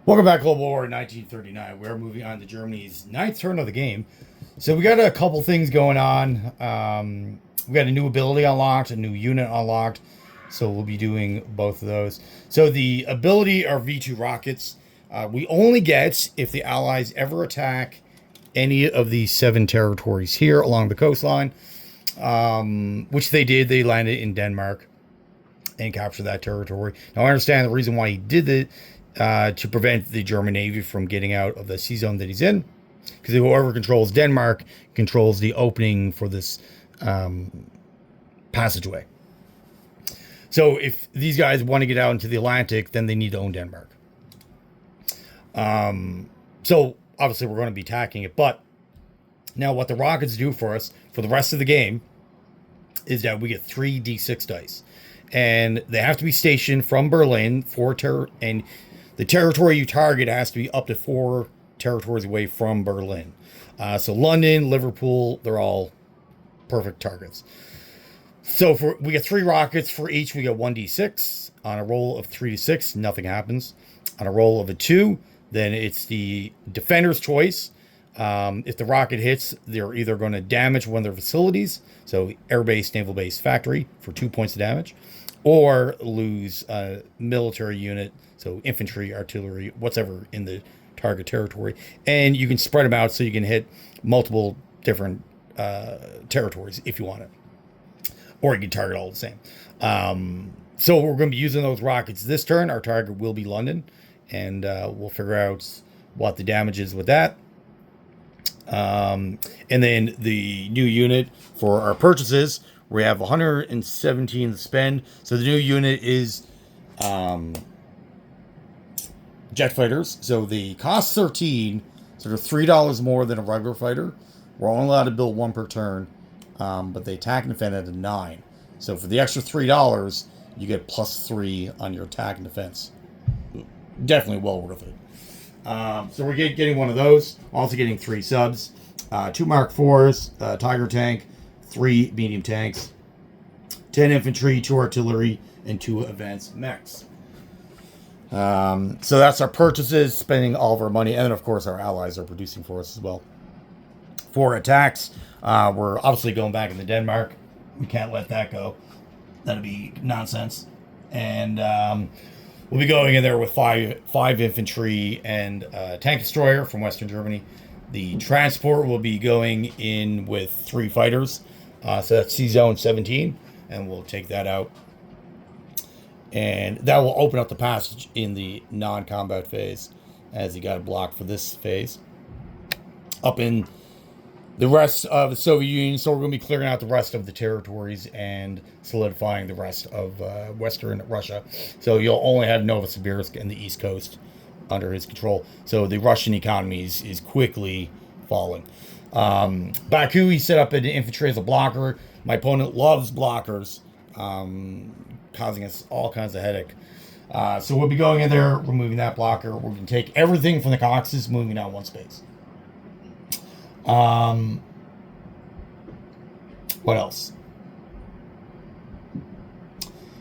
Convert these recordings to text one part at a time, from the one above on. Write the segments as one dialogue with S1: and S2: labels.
S1: Welcome back, Global War 1939. We're moving on to Germany's ninth turn of the game. So we got a couple things going on. We got a new ability unlocked, a new unit unlocked. So we'll be doing both of those. So the ability are V2 rockets. We only get if the Allies ever attack any of these 7 territories here along the coastline, which they did. They landed in Denmark and captured that territory. Now I understand the reason why he did it. To prevent the German Navy from getting out of the sea zone that he's in. Because whoever controls Denmark controls the opening for this passageway. So if these guys want to get out into the Atlantic, then they need to own Denmark. So obviously we're going to be attacking it. But now what the rockets do for us for the rest of the game is that we get 3 D6 dice. And they have to be stationed from Berlin and the territory you target has to be up to 4 territories away from Berlin. So London, Liverpool, they're all perfect targets. So we get 3 rockets for each. We get 1d6. On a roll of 3 to 6, nothing happens. On a roll of a 2, then it's the defender's choice. If the rocket hits, they're either going to damage one of their facilities, so air base, naval base, factory, for 2 points of damage, or lose a military unit, so infantry, artillery, whatever in the target territory. And you can spread them out so you can hit multiple different territories if you want it. Or you can target all the same. So we're going to be using those rockets this turn. Our target will be London. And we'll figure out what the damage is with that. And then the new unit for our purchases, we have 117 to spend. So the new unit is jet fighters. So the cost 13, so they're $3 more than a regular fighter. We're only allowed to build 1 per turn, but they attack and defend at a 9. So for the extra $3, you get +3 on your attack and defense. Definitely well worth it. So we're getting one of those. Also getting 3 subs, 2 Mark IVs, Tiger tank, 3 medium tanks, 10 infantry, 2 artillery, and 2 advanced mechs. So that's our purchases, spending all of our money, and then of course our allies are producing for us as well. For attacks, we're obviously going back into Denmark. We can't let that go. That'd be nonsense. And we'll be going in there with five infantry and a tank destroyer from Western Germany. The transport will be going in with 3 fighters. So that's Sea Zone 17, and we'll take that out. And that will open up the passage in the non-combat phase, as you got a block for this phase. Up in the rest of the Soviet Union, so we're going to be clearing out the rest of the territories and solidifying the rest of Western Russia. So you'll only have Novosibirsk and the East Coast under his control. So the Russian economy is quickly falling. Baku, he set up an infantry as a blocker. My opponent loves blockers. Causing us all kinds of headache. So we'll be going in there, removing that blocker. We're going to take everything from the Coxes, moving down 1 space. What else?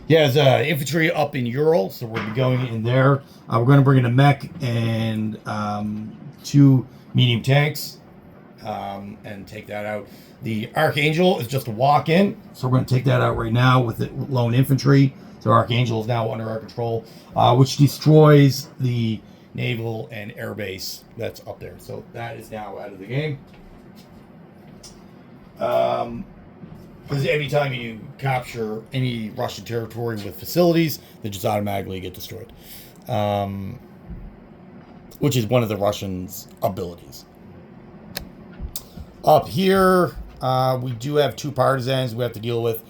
S1: He has infantry up in Ural, so we'll be going in there. We're going to bring in a mech and 2 medium tanks and take that out. The Archangel is just a walk-in, so we're going to take that out right now with the lone infantry. So Archangel is now under our control, which destroys the naval and air base that's up there. So that is now out of the game. Because anytime you capture any Russian territory with facilities, they just automatically get destroyed. Which is one of the Russians' abilities. Up here, we do have 2 partisans we have to deal with.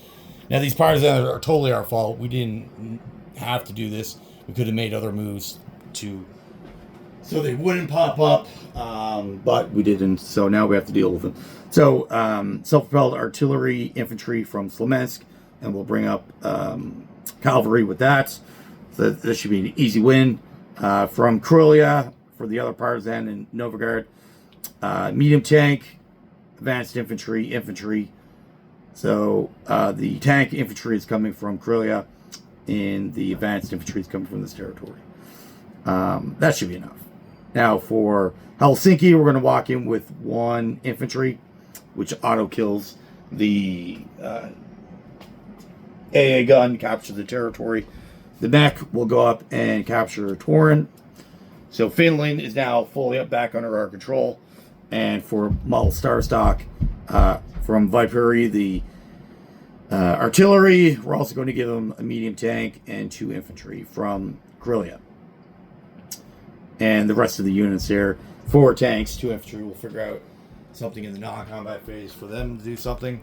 S1: Now, these partisans are totally our fault. We didn't have to do this. We could have made other moves so they wouldn't pop up, but we didn't. So now we have to deal with them. So self-propelled artillery infantry from Smolensk, and we'll bring up cavalry with that. So this should be an easy win. From Krylia for the other partisan in Novgorod, medium tank, advanced infantry. So the tank infantry is coming from Krylia, and the advanced infantry is coming from this territory.
S2: That should be enough. Now for Helsinki, we're going to walk in with 1 infantry, which auto kills the AA gun, capture the territory. The mech will go up and capture Torin. So Finland is now fully up back under our control. And for Mull Starstock, from Viperi, the artillery, we're also going to give them a medium tank and 2 infantry from Grillia. And the rest of the units there, 4 tanks, 2 infantry. We'll figure out something in the non-combat phase for them to do something.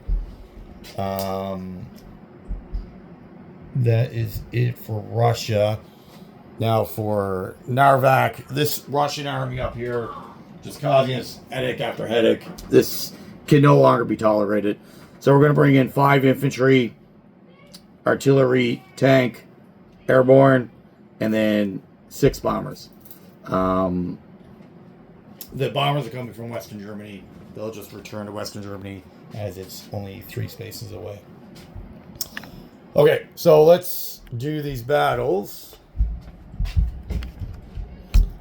S2: That is it for Russia. Now for Narvak, this Russian army up here just causing us headache after headache. This can no longer be tolerated. So we're going to bring in 5 infantry, artillery, tank, airborne, and then 6 bombers. The bombers are coming from Western Germany. They'll just return to Western Germany as it's only 3 spaces away. Okay, so let's do these battles.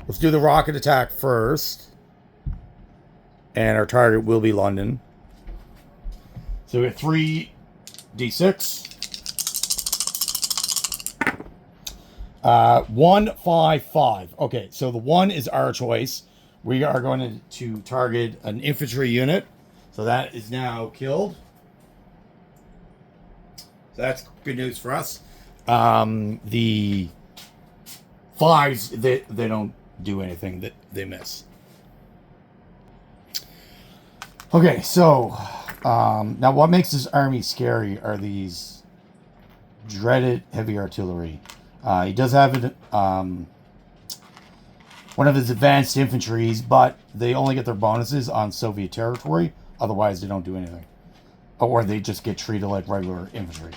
S2: Let's do the rocket attack first. And our target will be London. So we have 3d6. 1, 5, 5. Okay, so the 1 is our choice. We are going to target an infantry unit. So that is now killed. So that's good news for us. The 5s, they don't do anything. They miss. Okay, so now what makes this army scary are these dreaded heavy artillery. He does have one of his advanced infantries, but they only get their bonuses on Soviet territory. Otherwise, they don't do anything. Or they just get treated like regular infantry.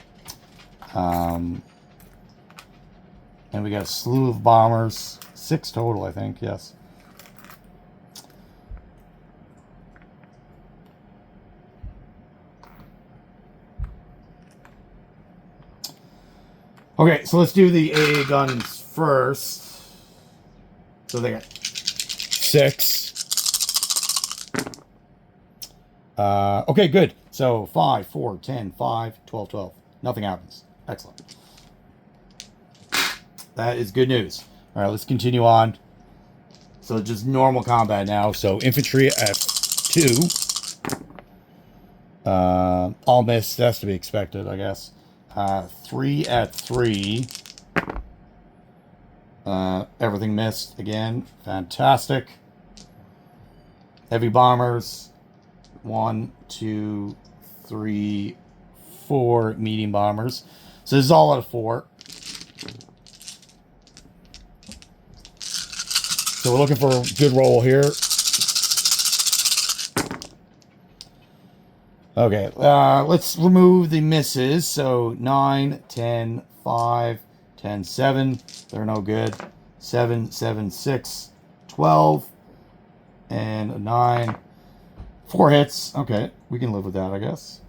S2: And we got a slew of bombers. 6 total, I think, yes. Okay, so let's do the AA guns first. So they got 6. Okay, good. So 5, 4, 10, 5, 12, 12. Nothing happens. Excellent. That is good news. All right, let's continue on. So just normal combat now. So infantry at 2. All miss. That's to be expected, I guess. 3 at 3. Everything missed again. Fantastic. Heavy bombers. 1, 2, 3, 4 medium bombers. So this is all out of 4. So we're looking for a good roll here. Okay, let's remove the misses. So 9, 10, 5, 10, 7. They're no good. 7, 7, 6, 12, and a 9. 4 hits. Okay, we can live with that, I guess.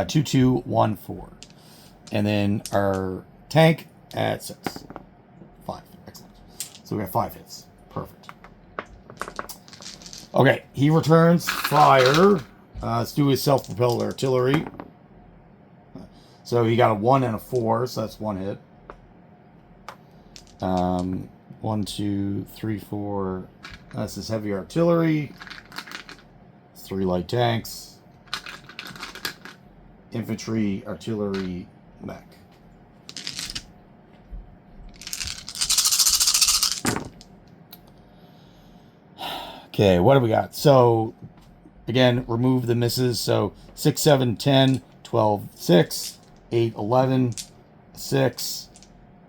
S2: 2, 2, 1, 4. And then our tank at 6. 5. Excellent. So we got 5 hits. Perfect. Okay, he returns fire. Let's do his self-propelled artillery. So he got a 1 and a 4, so that's 1 hit. 1, 2, 3, 4. That's his heavy artillery. 3 light tanks. Infantry, artillery, mech. Okay, what do we got? So, again, remove the misses. So, 6, 7, 10, 12, 6, 8, 11, 6,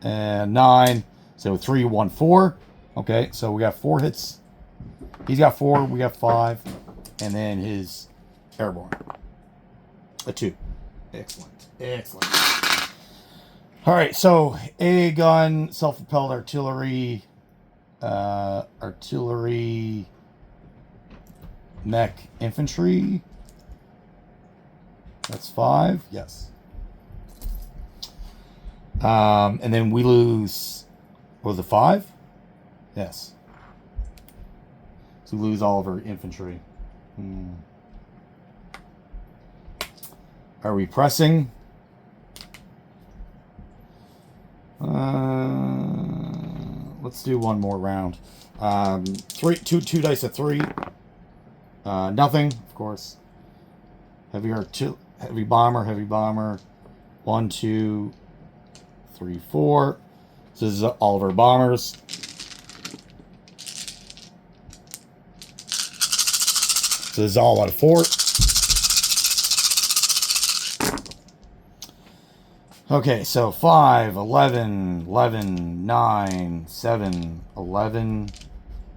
S2: and 9. So, 3, 1, 4. Okay, so we got 4 hits. He's got 4, we got 5. And then his airborne. A 2. Excellent. Excellent. All right, so A gun, self-propelled artillery, artillery, mech, infantry. That's 5. Yes. And then we lose Was it 5? Yes. So we lose all of our infantry. Are we pressing? Let's do one more round. Two dice at 3. Nothing, of course. Heavy bomber. 1, 2, 3, 4. So this is all of our bombers. So this is all out of 4. Okay, so 5, 11, 11, 9, 7, 11,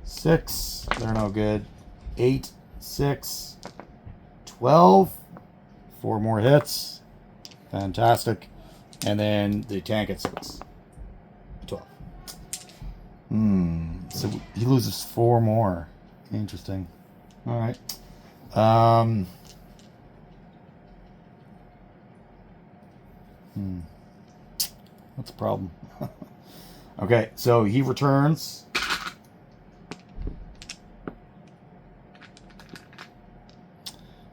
S2: 6. They're no good. 8, 6, 12. 4 more hits. Fantastic. And then the tank at 6. 12. So he loses 4 more. Interesting. All right. What's the problem? Okay, so he returns.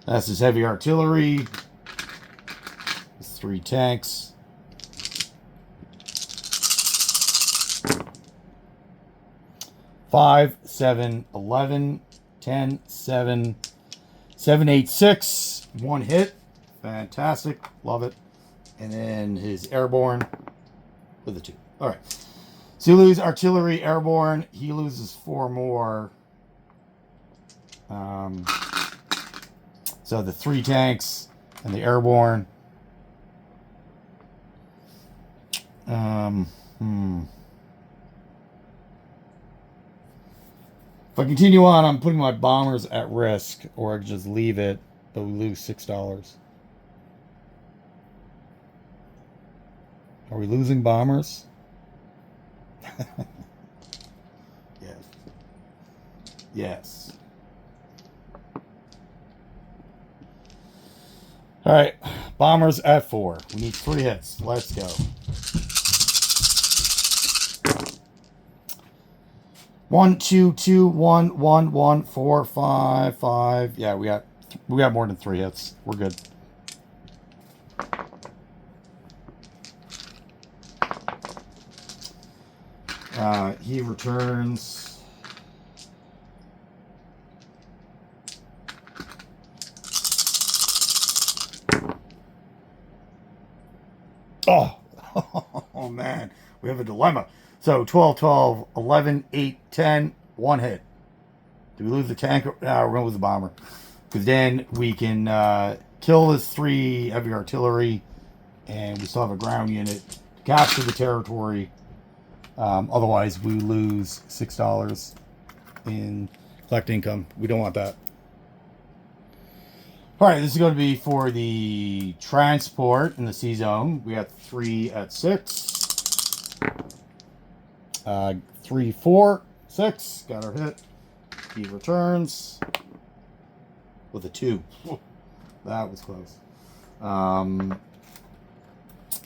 S2: That's his heavy artillery. His 3 tanks. Five, 7, 11, 10, 7, 7, 8, 6. 1 hit. Fantastic. Love it. And then his airborne with a 2. All right. So you lose artillery, airborne. He loses 4 more. So the 3 tanks and the airborne. If I continue on, I'm putting my bombers at risk, or I could just leave it, but we lose $6. Are we losing bombers? Yes. Yes. All right. Bombers at 4. We need 3 hits. Let's go. 1, 2, 2, 1, 1, 1, 4, 5, 5. Yeah, we got more than 3 hits. We're good. He returns. Oh, oh man, we have a dilemma. So 12, 12, 11, 8, 10, 1 hit. Do we lose the tank? No, we're going to lose the bomber. Because then we can kill this 3 heavy artillery, and we still have a ground unit to capture the territory. Otherwise, we lose $6 in collect income. We don't want that. All right, this is going to be for the transport in the C zone. We have 3 at 6. 3, 4, 6. Got our hit. He returns with a 2. That was close.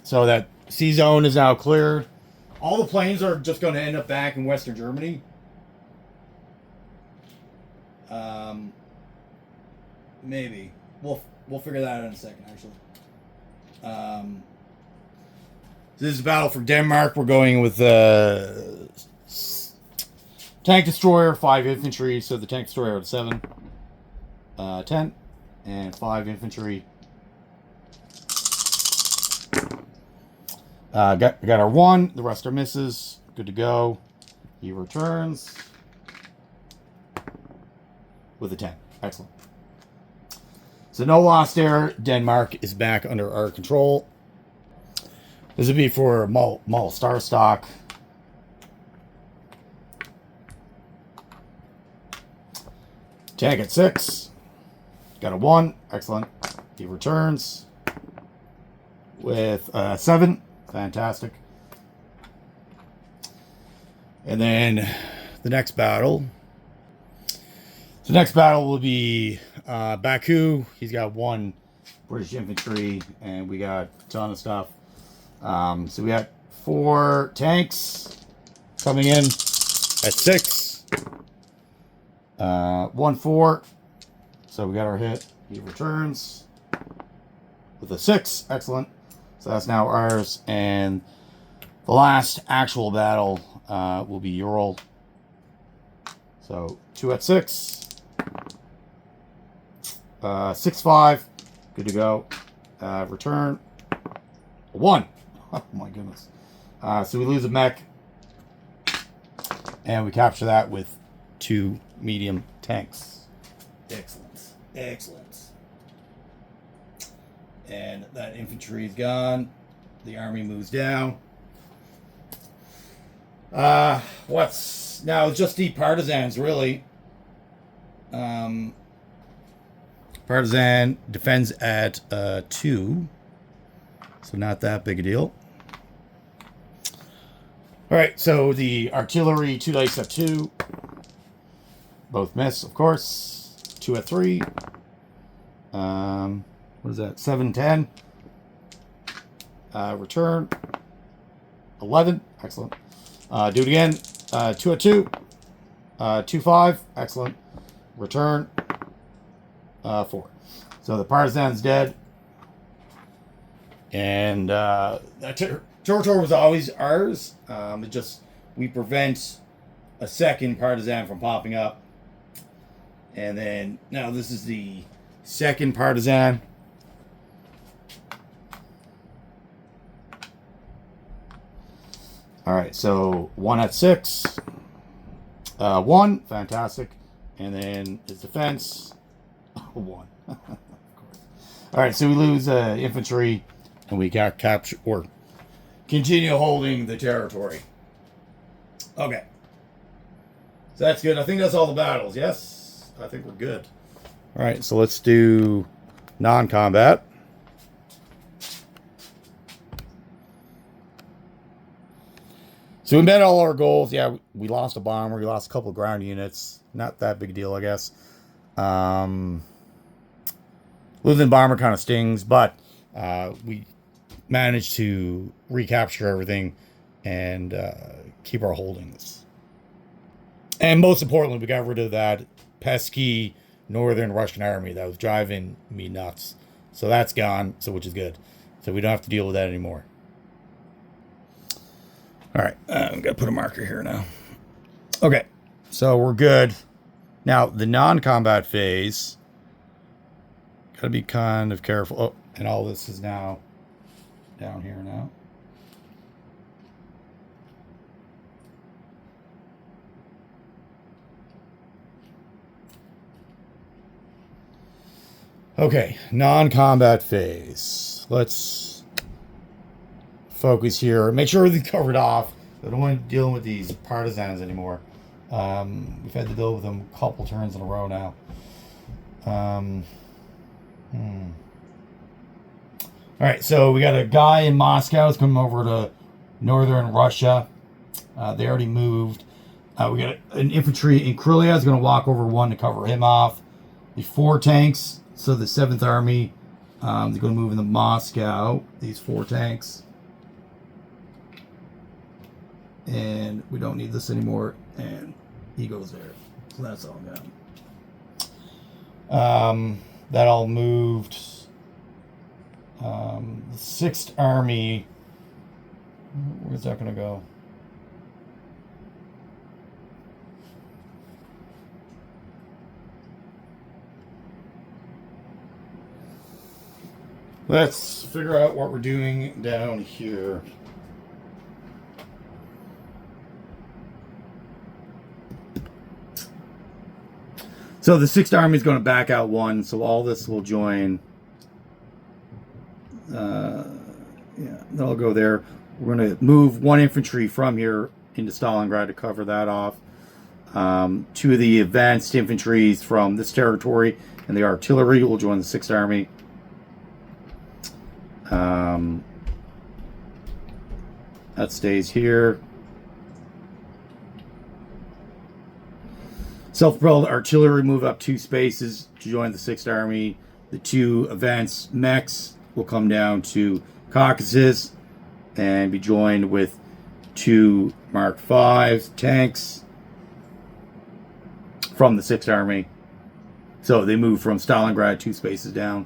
S2: So that C zone is now cleared. All the planes are just going to end up back in Western Germany. Maybe. We'll figure that out in a second, actually. This is a battle for Denmark. We're going with tank destroyer, 5 infantry. So the tank destroyer at 7, 10, and 5 infantry. Got our 1. The rest are misses. Good to go. He returns with a 10. Excellent. So no loss there. Denmark is back under our control. This would be for Mall Starstock. Tank at 6. Got a 1. Excellent. He returns with 7. Fantastic. And then the next battle. So the next battle will be Baku. He's got 1 British infantry, and we got a ton of stuff. So we got 4 tanks, coming in at 6. 1-4. So we got our hit. He returns with a 6. Excellent. So that's now ours. And the last actual battle will be your roll. So 2 at 6. 6-5. Good to go. Return. 1. Oh my goodness. So we lose a mech. And we capture that with 2 medium tanks. Excellent. Excellent. And that infantry is gone. The army moves down. What's now just the partisans really. Partisan defends at 2. So not that big a deal. Alright, so the artillery 2 dice at 2. Both miss, of course. 2 at 3. What is that? 7-10. Return. 11. Excellent. Do it again. 2 at 2. 2-5. Excellent. Return. 4. So the partisan's dead. And that territory was always ours. It just, we prevent a second partisan from popping up. And then, now this is the second partisan. Alright, so 1 at 6. 1, fantastic. And then his defense, 1. Of course. Alright, so we lose infantry, and we got capture, or continue holding the territory. Okay. So that's good. I think that's all the battles, yes? I think we're good. Alright, so let's do non-combat. So we met all our goals. Yeah, we lost a bomber. We lost a couple of ground units. Not that big a deal, I guess. Losing bomber kind of stings, but we managed to recapture everything and keep our holdings. And most importantly, we got rid of that pesky northern Russian army that was driving me nuts. So that's gone, so which is good. So we don't have to deal with that anymore. All right, I'm going to put a marker here now. Okay, so we're good. Now, the non-combat phase, got to be kind of careful. Oh, and all this is now down here now. Okay, non-combat phase. Let's focus here. Make sure everything's covered off. I don't want to deal with these partisans anymore. We've had to deal with them a couple turns in a row now. Alright, so we got a guy in Moscow who's coming over to northern Russia. They already moved. We got an infantry in Krylia is going to walk over 1 to cover him off. The 4 tanks, so the 7th Army, they're going to move into Moscow. These 4 tanks. And we don't need this anymore, and he goes there. So that's all gone. That all moved. The 6th Army, where's that going to go? Let's figure out what we're doing down here. So the 6th Army is going to back out 1, so all this will join. Yeah, they'll go there. We're going to move 1 infantry from here into Stalingrad to cover that off. 2 of the advanced infantries from this territory and the artillery will join the 6th Army. That stays here. Self-propelled artillery move up 2 spaces to join the 6th Army. The 2 advanced mechs will come down to Caucasus and be joined with 2 Mark 5 tanks from the 6th Army. So they moved from Stalingrad 2 spaces down.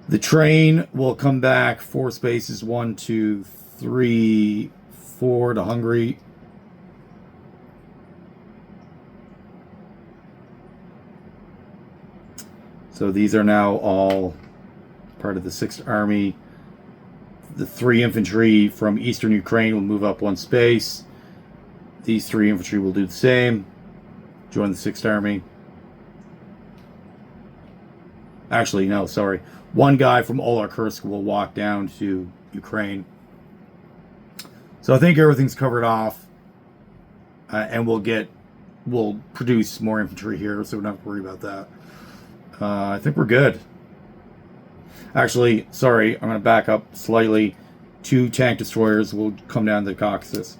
S2: The train will come back 4 spaces, 1, 2, 3, 4 to Hungary. So these are now all part of the 6th Army. The 3 infantry from Eastern Ukraine will move up 1 space. These 3 infantry will do the same. Join the 6th Army. Actually, no, sorry. 1 guy from Olarkursk will walk down to Ukraine. So I think everything's covered off. And we'll produce more infantry here, so we don't have to worry about that. I think we're good. Actually, sorry, I'm going to back up slightly. 2 tank destroyers will come down to the Caucasus.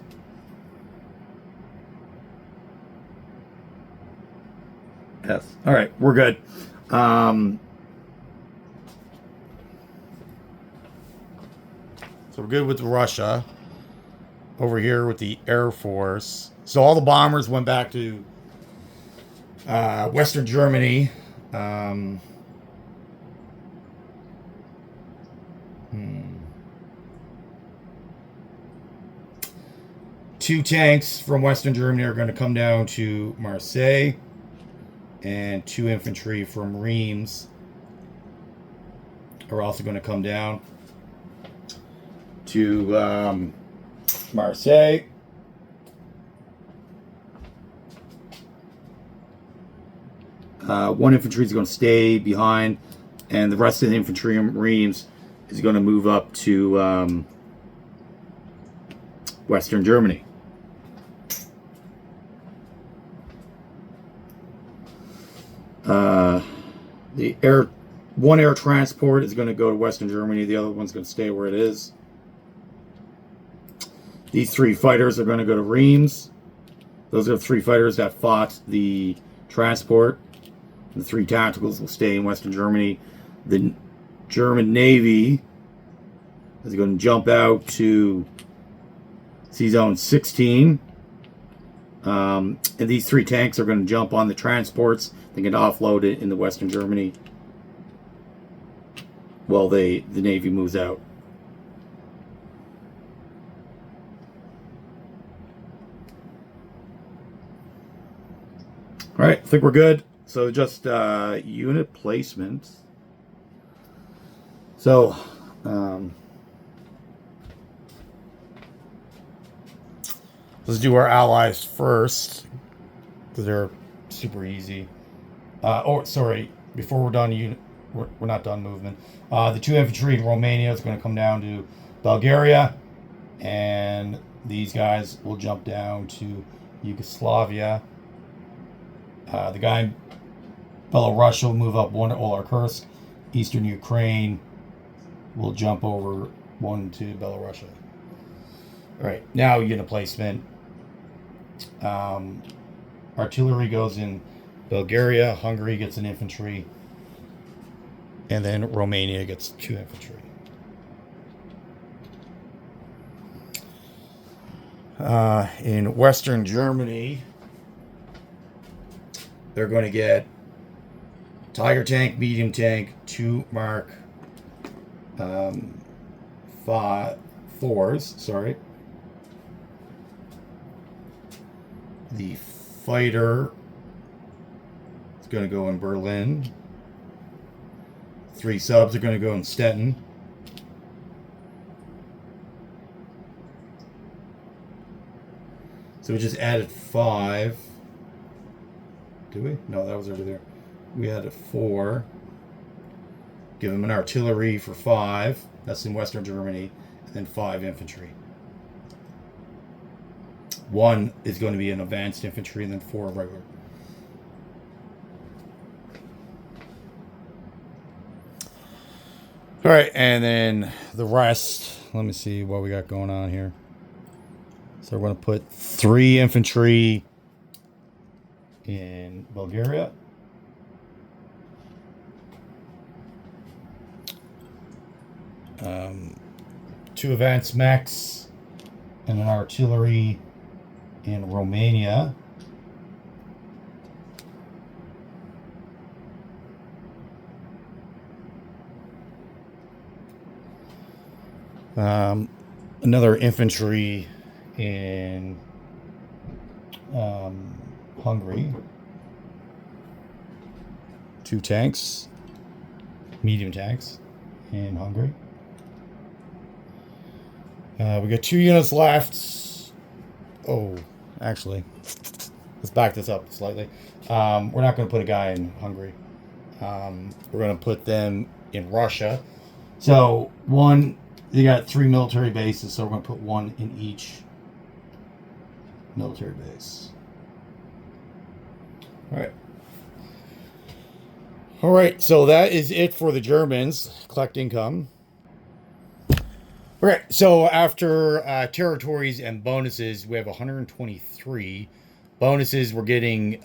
S2: Yes. All right, we're good. So we're good with Russia. Over here with the Air Force. So all the bombers went back to Western Germany. Two tanks from Western Germany are going to come down to Marseille, and 2 infantry from Reims are also going to come down to Marseille. One infantry is going to stay behind, and the rest of the infantry in Reims is going to move up to Western Germany. One air transport is going to go to Western Germany. The other one's going to stay where it is. These 3 fighters are going to go to Reims. Those are the 3 fighters that fought the transport. The 3 tacticals will stay in Western Germany. The German Navy is going to jump out to Sea Zone 16. And these 3 tanks are going to jump on the transports. They can offload it in the Western Germany while the Navy moves out. All right, I think we're good. So just unit placement. So let's do our allies first, because they're super easy. Sorry, before we're done, we're not done movement. The 2 infantry in Romania is going to come down to Bulgaria, and these guys will jump down to Yugoslavia. The guy in Belarus will move up 1 to Olarkursk. Eastern Ukraine will jump over 1 to Belarus. All right, now unit placement. Artillery goes in Bulgaria. Hungary gets an infantry. And then Romania gets 2 infantry. In Western Germany, they're going to get Tiger tank, medium tank, 2 Mark 4s. Sorry. The fighter is going to go in Berlin. 3 subs are going to go in Stettin. So we just added 5. Did we? No, that was over there. We added 4. Give them an artillery for 5. That's in Western Germany. And then 5 infantry. 1 is going to be an advanced infantry, and then 4 regular. All right, and then the rest. Let me see what we got going on here. So we're going to put 3 infantry in Bulgaria.
S1: 2 advanced mechs and an artillery in Romania. Another infantry in Hungary. 2 tanks, medium tanks in Hungary. We got 2 units left. Oh, actually, let's back this up slightly. We're not going to put a guy in Hungary. We're going to put them in Russia. So they got 3 military bases, so we're going to put 1 in each military base. All right, so that is it for the Germans. Collect income. Okay, so after territories and bonuses, we have 123. Bonuses, we're getting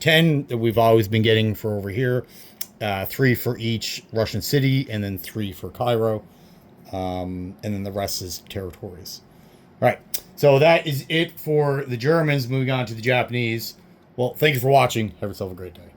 S1: 10 that we've always been getting for over here. 3 for each Russian city, and then 3 for Cairo. And then the rest is territories. All right, so that is it for the Germans. Moving on to the Japanese. Well, thank you for watching. Have yourself a great day.